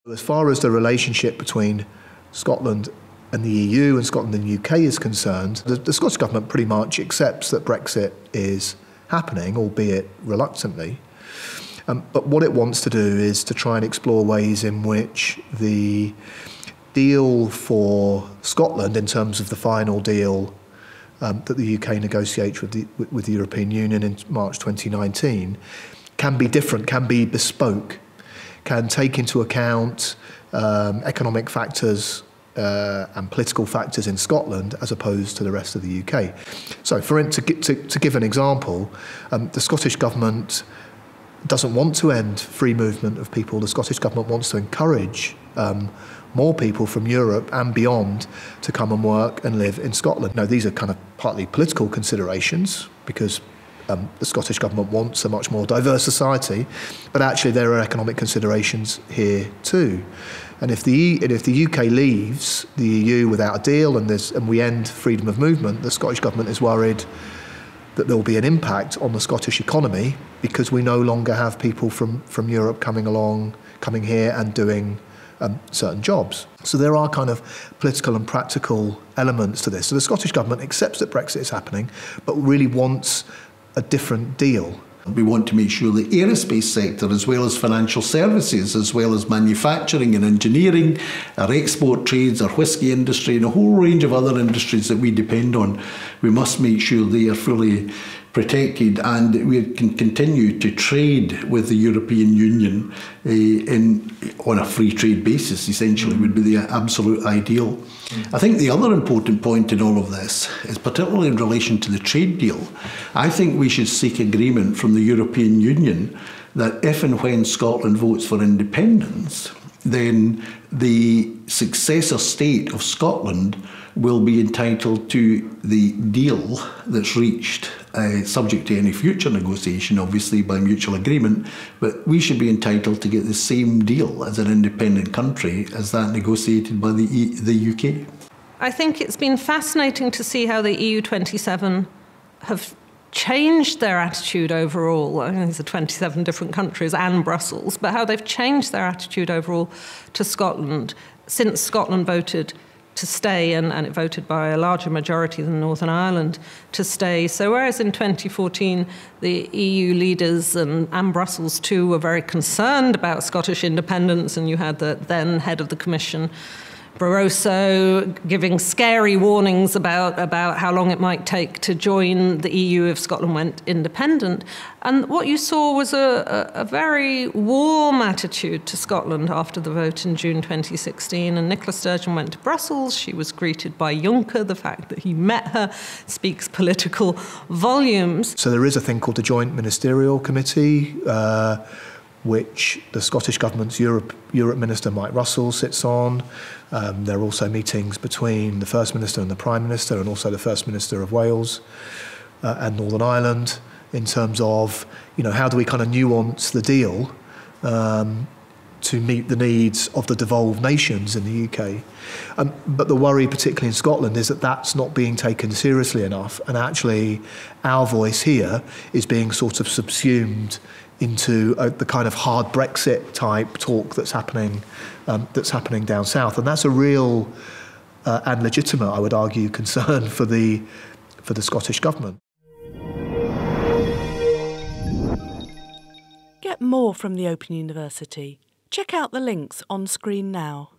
As far as the relationship between Scotland and the EU and Scotland and the UK is concerned, the Scottish Government pretty much accepts that Brexit is happening, albeit reluctantly. But what it wants to do is to try and explore ways in which the deal for Scotland, in terms of the final deal that the UK negotiates with the European Union in March 2019, can be different, can be bespoke, can take into account economic factors and political factors in Scotland as opposed to the rest of the UK. So to give an example, the Scottish Government doesn't want to end free movement of people. The Scottish Government wants to encourage more people from Europe and beyond to come and work and live in Scotland. Now, these are kind of partly political considerations because the Scottish Government wants a much more diverse society, but actually there are economic considerations here too. And if the UK leaves the EU without a deal and we end freedom of movement, the Scottish Government is worried that there will be an impact on the Scottish economy because we no longer have people from Europe coming here and doing certain jobs. So there are kind of political and practical elements to this. So the Scottish Government accepts that Brexit is happening, but really wants a different deal. We want to make sure the aerospace sector, as well as financial services, as well as manufacturing and engineering, our export trades, our whisky industry, and a whole range of other industries that we depend on, we must make sure they are fully protected and we can continue to trade with the European Union on a free trade basis, essentially, would be the absolute ideal. I think the other important point in all of this is particularly in relation to the trade deal. I think we should seek agreement from the European Union that if and when Scotland votes for independence, then the successor state of Scotland will be entitled to the deal that's reached, subject to any future negotiation, obviously, by mutual agreement, but we should be entitled to get the same deal as an independent country as that negotiated by the UK. I think it's been fascinating to see how the EU 27 have changed their attitude overall. I mean, these are 27 different countries and Brussels, but how they've changed their attitude overall to Scotland since Scotland voted to stay, and it voted by a larger majority than Northern Ireland to stay. So whereas in 2014 the EU leaders and Brussels too were very concerned about Scottish independence, and you had the then head of the Commission, Barroso, giving scary warnings about how long it might take to join the EU if Scotland went independent. And what you saw was a very warm attitude to Scotland after the vote in June 2016. And Nicola Sturgeon went to Brussels. She was greeted by Juncker. The fact that he met her speaks political volumes. So there is a thing called the Joint Ministerial Committee, which the Scottish Government's Europe Minister, Mike Russell, sits on. There are also meetings between the First Minister and the Prime Minister, and also the First Minister of Wales and Northern Ireland, in terms of, how do we kind of nuance the deal to meet the needs of the devolved nations in the UK. But the worry, particularly in Scotland, is that that's not being taken seriously enough, and actually our voice here is being sort of subsumed into the kind of hard Brexit type talk that's happening down south, and that's a real and legitimate, I would argue, concern for the Scottish Government. Get more from the Open University. Check out the links on screen now.